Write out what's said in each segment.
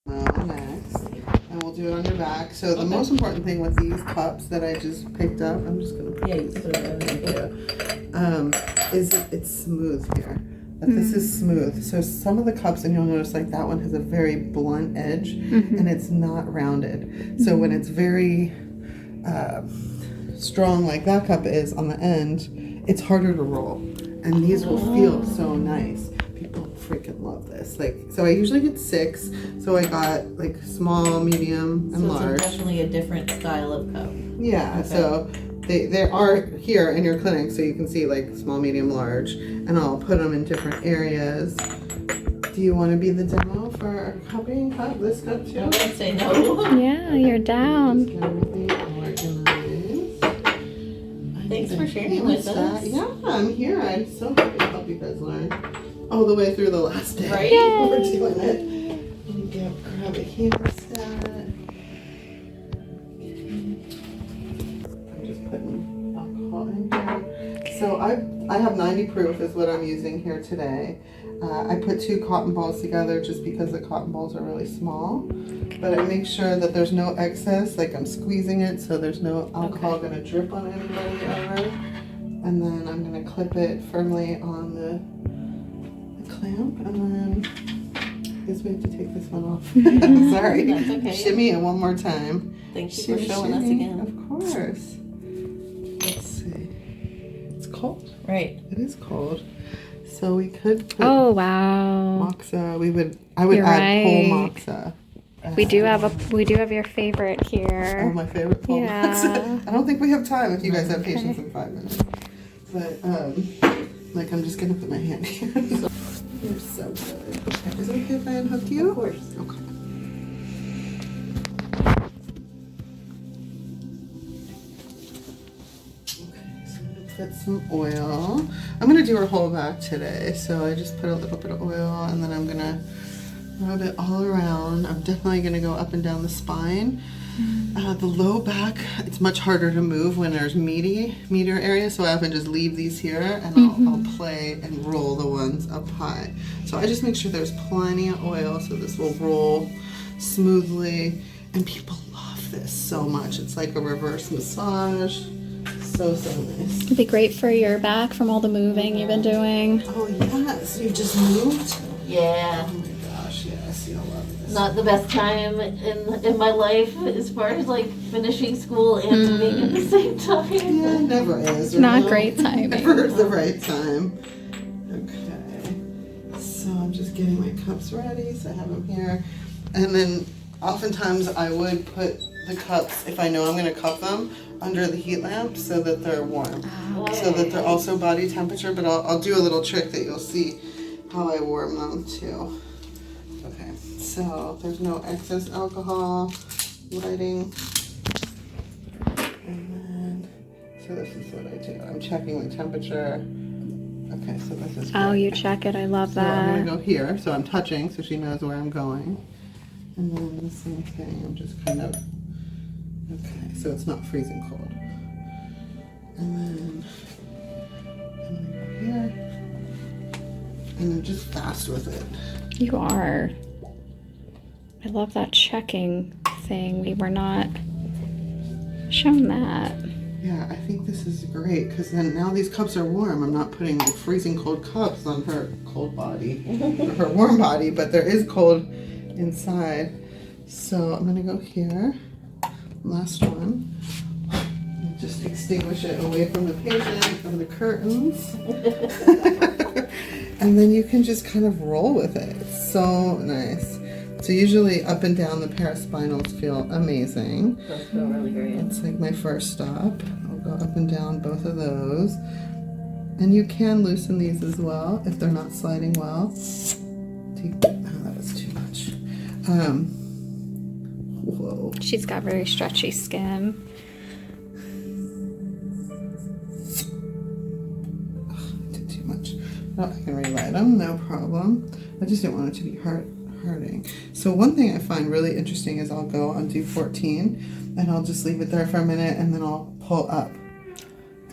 Next, and we'll do it on your back. So the most important thing with these cups that I just picked up, I'm just gonna put is that it's smooth here. That this is smooth. So some of the cups, and you'll notice like that one has a very blunt edge, and it's not rounded. So when it's very strong, like that cup is on the end, it's harder to roll, and these will feel so nice. People freaking love this. Like, so I usually get 6. So I got like small, medium, and large. So it's definitely a different style of cup. Yeah. Okay. So they are here in your clinic, so you can see like small, medium, large, and I'll put them in different areas. Do you want to be the demo for a cupping cup? This cup too? I would say no. Yeah, you're down. Thanks for sharing with us. Yeah, I'm here. I'm so happy to help you guys learn all the way through the last day. Right? We're doing it. And grab a hemostat. I'm just putting alcohol in here. So I have 90 proof is what I'm using here today. I put 2 cotton balls together just because the cotton balls are really small. But I make sure that there's no excess, like I'm squeezing it so there's no alcohol going to drip on anybody ever. And then I'm going to clip it firmly on the clamp, and then I guess we have to take this one off. Sorry. That's okay. Shimmy it one more time. Thank you Shimmy, for showing us shimmy. again. Of course. Let's see. It's cold. Right. It is cold. So we could put wow. moxa. I would You're add whole right. moxa. We do have your favorite here. Oh, my favorite whole moxa. I don't think we have time if you guys have patience in 5 minutes. But like I'm just gonna put my hand here. You're so good. Okay. Is it okay if I unhook you? Of course. Okay. Put some oil. I'm gonna do her whole back today, so I just put a little bit of oil, and then I'm gonna rub it all around. I'm definitely gonna go up and down the spine. The low back, it's much harder to move when there's meatier areas, so I often just leave these here, and I'll play and roll the ones up high. So I just make sure there's plenty of oil so this will roll smoothly, and people love this so much. It's like a reverse massage. So nice. It'd be great for your back from all the moving you've been doing. Oh yes, you just moved? Yeah. Oh my gosh, yes, you'll love this. Not the best time in my life as far as like finishing school and moving at the same time. Yeah, it never is. Not great timing. Never is the right time. Okay. So I'm just getting my cups ready, so I have them here. And then oftentimes I would put the cups, if I know I'm going to cup them, under the heat lamp so that they're warm. Okay. So that they're also body temperature, but I'll do a little trick that you'll see how I warm them too. Okay, so there's no excess alcohol, lighting. And then, so this is what I do. I'm checking my temperature. Okay, so this is Oh, good. you check it. I love So I'm that. gonna go here, so I'm touching so she knows where I'm going. And then the same thing, I'm just kind of, okay, so it's not freezing cold. And then I'm gonna go here. And I'm just fast with it. You are. I love that checking thing. We were not shown that. Yeah, I think this is great because then now these cups are warm. I'm not putting the freezing cold cups on her cold body, or her warm body, but there is cold inside. So I'm gonna go here, last one, and just extinguish it away from the patient or the curtains. And then you can just kind of roll with it. It's so nice. So usually up and down the paraspinals feel amazing. Those feel really great. It's like my first stop. I'll go up and down both of those. And you can loosen these as well if they're not sliding well. Oh, that was too much. Whoa. She's got very stretchy skin. I did too much. Oh, I can relight them, no problem. I just didn't want it to be hurting. So one thing I find really interesting is I'll go on do 14 and I'll just leave it there for a minute and then I'll pull up.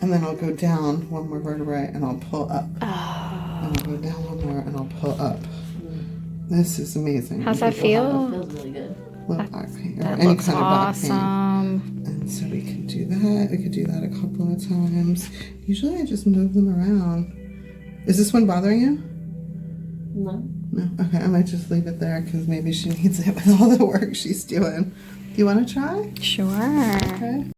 And then I'll go down one more vertebrae and I'll pull up. Oh. And I'll go down one more and I'll pull up. This is amazing. How's that It feel? feels really good. Low back pain or That any looks kind of back pain. awesome. And so we can do that. We could do that a couple of times. Usually I just move them around. Is this one bothering you? No. No? Okay, I might just leave it there because maybe she needs it with all the work she's doing. Do you want to try? Sure. Okay.